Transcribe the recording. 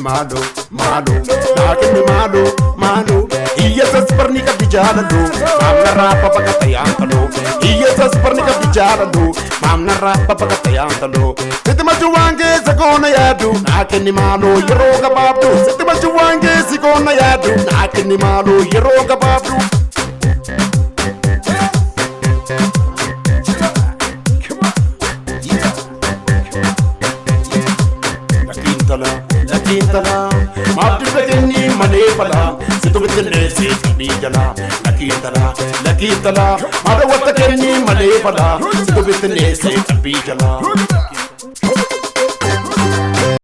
Malo, malo, lakin malo, malo. Iya sa spernika di jalan do, mam narapa pagkatayang talo. Iya sa spernika di jalan do, mam narapa pagkatayang talo. Siti majuwange sa kona yadu, lakin malo, yero kababdu. Siti majuwange si kona yadu, lakin malo, yero kababdu. Lakintala, mabdi begini manepala, situ betene si kabijala. Lakintala, mada wata keni manepala, situ betene si kabijala.